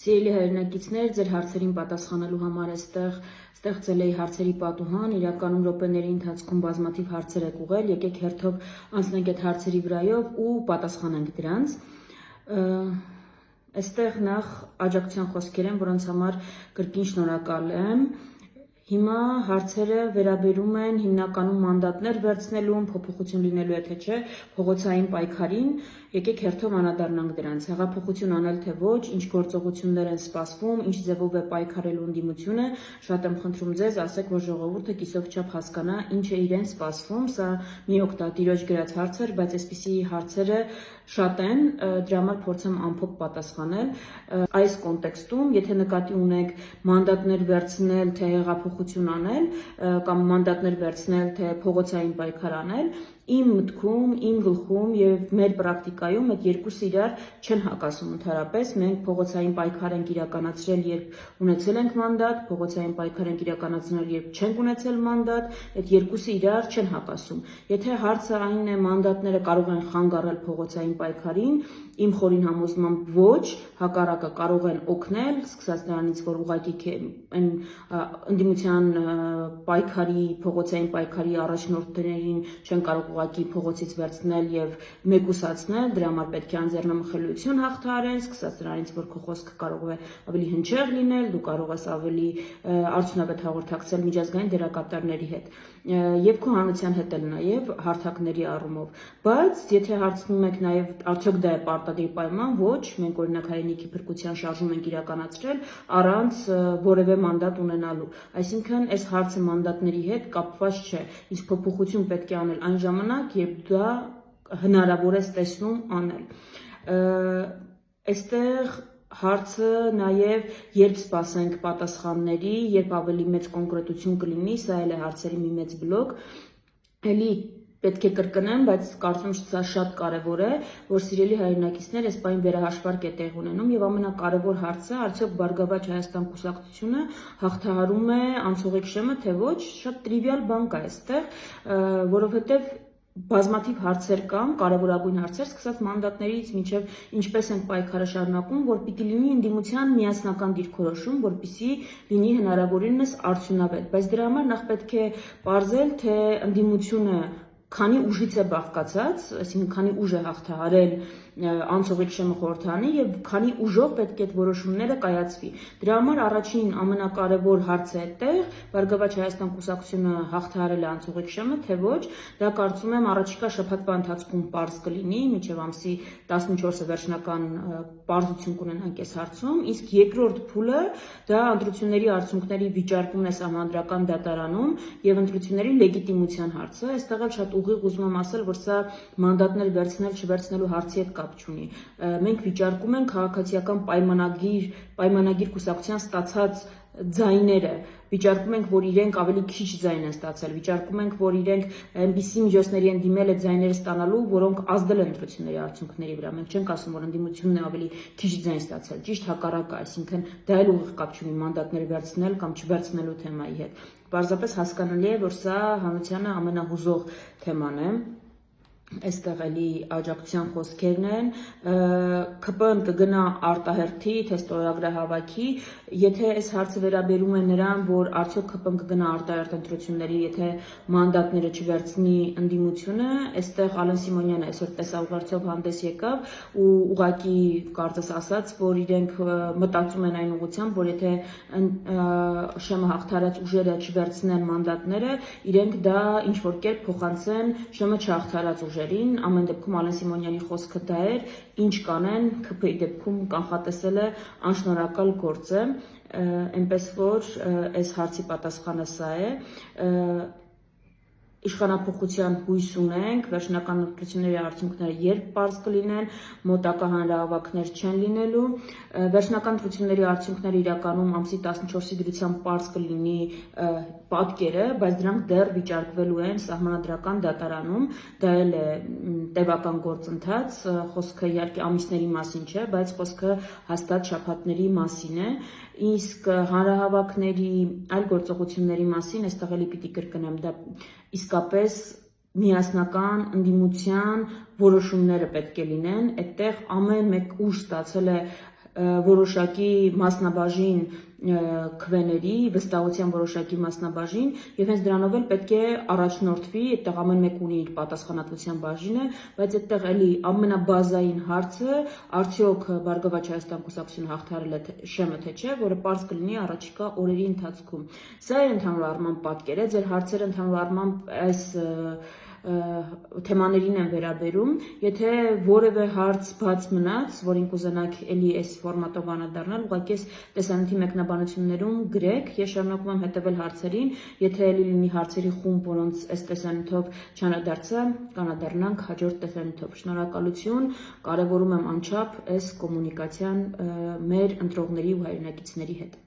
Սիրելի հայրենակիցներ, ձեր հարցերին պատասխանելու համար ստեղծել էի հարցերի պատուհան, իրականում րոպեների ընթացքում բազմաթիվ հարցեր եք ուղղել, եկեք հերթով անցնենք այդ հարցերի վրայով ու պատասխանենք դրանց։ Այստեղ նախ աջակցության խոսքեր են, որոնց համար կրկին շնորհակալ եմ։ Հիմա հարցերը վերաբերում են հիմնականում մանդատներ վերցնելուն, փոփոխություն լինելու է թե չէ, փողոցային պայքարին, եկեք հերթով անդրադառնանք դրանց։ Հեղափոխություն անել թե ոչ, ինչ գործողություններ են սպասվում, ինչ ձևով է պայքարելու ընդդիմությունը, շատ եմ խնդրում ձեզ, ասեք, որ ժողովուրդը կիսով չափ հասկանա, ինչ է իրեն սպասվում, սա մի օգտատիրոջ գրած հարց էր, բայց այսպիսի հարցերը շատ են, դրա համար փորձեմ ամփոփ պատասխանել։ Այս կոնտեքստում, եթե նկատի ունեք մանդատներ վերցնել, թե հեղափոխություն անել, կամ մանդատներ վերցնել, թե փողոցային պայքար անել, իմ մտքում, իմ գլխում եւ մեր պրակտիկայում այդ երկուսը իրար չեն հակասում ընդհանրապես։ Մենք փողոցային պայքար ենք իրականացրել, երբ ունեցել ենք մանդատ, փողոցային պայքար ենք իրականացնել, երբ չենք ունեցել մանդատ, այդ երկուսը իրար չեն հակասում։ Եթե հարցը այն է, մանդատները կարող են խանգարել փողոցային պայքարին, իմ խորին համոզմամբ ոչ, հակառակը կարող են օգնել, սկսած նրանից, որ ուղղակի այն ընդդիմության պայքարի, փողոցային պայքարի առաջնորդներին չեն կարող ուղղակի փողոցից վերցնել եւ մեկուսացնել, դրա համար պետք է անձեռնամխելիություն հաղթահարեն, սկսած նրանից, որ քո խոսքը կարող է ավելի հնչեղ լինել, դու կարող ես ավելի արդյունավետ հաղորդակցել միջազգային դերակատարների հետ եւ քո հանրության հետ էլ նաեւ հարթակների առումով։ Բայց եթե հարցնում եք նաեւ արդյոք դա է պարտադիր պայման, ոչ, մենք օրինակ հայրենիքի փրկության շարժում ենք իրականացրել առանց որևէ մանդատ ունենալու։ Այսինքն այս հարցը մանդատների հետ կապված չէ։ Իսկ փոփոխություն պետք է անել այն ժամանակ, երբ դա հնարավոր է տեսնում անել։ Այստեղ հարցը նաև երբ սպասենք պատասխանների, երբ ավելի մեծ կոնկրետություն կլինի, սա էլ է հարցերի մի մեծ բլոկ։ Էլի պետք է կրկնեմ, բայց կարծում եմ սա շատ կարևոր է, որ սիրելի հայրենակիցներ, այս պայն վերահաշվարկ է տեղ ունենում եւ ամենակարևոր հարցը, արդյոք Բարգավաճ Հայաստան կուսակցությունը հաղթահարում է անցողիկ շեմը, թե ոչ, շատ տրիվիալ բան կա այստեղ, որովհետեւ բազմաթիվ հարցեր կան, կարևորագույն հարցեր, սկսած մանդատներից մինչև ինչպես են պայքարը շարունակում, որ պիտի լինի ընդդիմության միասնական դիրքորոշում, որպեսզի լինի հնարավորինս արդյունավետ, բայց դրա համար նախ պետք է պարզել, թե ընդդիմությունը քանի ուժից է բաղկացած, այսինքն քանի ուժ է հաղթահարել անցողիկ շեմը խորհրդանի եւ քանի ուժով պետք է այդ որոշումները կայացվի։ Դրա համար առաջին ամենակարևոր հարցը այդտեղ Բարգավաճ Հայաստան կուսակցությունը հաղթահարել է անցողիկ շեմը, թե ոչ, դա կարծում եմ առաջիկա շաբաթվա ընթացքում պարզ կլինի, մինչև ամսի 14-ը վերջնական պարզություն կունենանք այս հարցում, իսկ երկրորդ փուլը դա ընտրությունների արդյունքների վիճարկումն է սահմանադրական դատարանում եւ ընտրությունների լեգիտիմության հարցը։ Այստեղ էլ շատ ուղիղ ուզում եմ ասել, որ սա մանդատներ վերցնել չվերցնելու հարցի հետ կապ չունի։ Մենք վիճարկում ենք քաղաքացիական պայմանագիր կուսակցության ստացած ձայները, վիճարկում ենք, որ իրենք ավելի քիչ ձայն են ստացել, վիճարկում ենք, որ իրենք այնպիսի միջոցների են դիմել այդ ձայները ստանալու, որոնք ազդել են ընտրությունների արդյունքների վրա։ Մենք չենք ասում, որ ընդդիմությունն է ավելի քիչ ձայն ստացել, ճիշտ հակառակը, այսինքն դա էլ ուղիղ կապ չունի մանդատներ վերցնել կամ չվերցնելու թեմայի հետ։ Պարզապես հասկանալի է, որ սա հանրությանը ամենահուզող թեման է։ Այստեղ էլի աջակցության խոսքերն են, ԿՊԸ-ն կգնա արտահերթի, թե ստորագրահավաքի, եթե այս հարցը վերաբերում է նրան, որ արդյոք ԿՊԸ-ն կգնա արտահերթ ընտրությունների, եթե մանդատները չվերցնի ընդդիմությունը, այստեղ Ալեն Սիմոնյանը այսօր տեսաուղերձով հանդես եկավ ու ուղղակի կարծես ասաց, որ իրենք մտածում են այն ուղղությամբ, որ եթե շեմը հաղթարած ուժերը չվերցնեն մանդատները, իրենք դա ինչ-որ կերպ փոխանցեն շեմը չհաղթարած ուժերին, ամեն դեպքում Ալեն Սիմոնյանի խոսքը դա էր, ինչ կանեն, ԿՓ-ի դեպքում կանխատեսել է անշնորհակալ գործ է, այնպես որ այս հարցի պատասխանը սա է։ Իշխանափոխության հույս ունենք, վերջնական ընտրությունների արդյունքները երբ պարզ կլինեն, մոտակա հանրահավաքներ չեն լինելու, վերջնական ընտրությունների արդյունքները իրականում ամսի 14-ի դրությամբ պարզ կլինի պատկերը, բայց դրանք դեռ վիճարկվելու են սահմանադրական դատարանում, դա էլ է տևական գործընթաց, խոսքը իհարկե ամիսների մասին չէ, բայց խոսքը հաստատ շաբաթների մասին է, իսկ հանրահավաքների այլ գործողությունների մասին այստեղ էլի պիտի կրկնեմ, դա իսկապես միասնական ընդդիմության որոշումները պետք է լինեն, այդտեղ ամեն մեկ ուժ ստացել է որոշակի մասնաբաժին քվեների, վստահության որոշակի մասնաբաժին եւ հենց դրանով էլ պետք է առաջնորդվի, այդտեղ ամեն մեկ ունի իր պատասխանատվության բաժինը, բայց այդտեղ էլի ամենաբազային հարցը արդյոք Բարգավաճ Հայաստան կուսակցությունը հաղթարել է շեմը թե չէ, որը պարզ կլինի առաջիկա օրերի ընթացքում։ Սա է ընդհանուր առմամբ պատկերը, ձեր հարցերը ընդհանուր առմամբ այս թեմաներին են վերաբերում, եթե որևէ հարց բաց մնաց, որին կուզենաք էլի այս ֆորմատով անդրադառնալ, ուղղակի այս տեսանյութի մեկնաբանություններում գրեք, ես շարունակում եմ հետևել հարցերին, եթե էլի լինի հարցերի խումբ, որոնց այս տեսանյութով չանդրադարձա, կանադառնանք հաջորդ տեսանյութով։ Շնորհակալություն, կարևորում եմ անչափ այս կոմունիկացիան մեր ընտրողների ու հայրենակիցների հետ։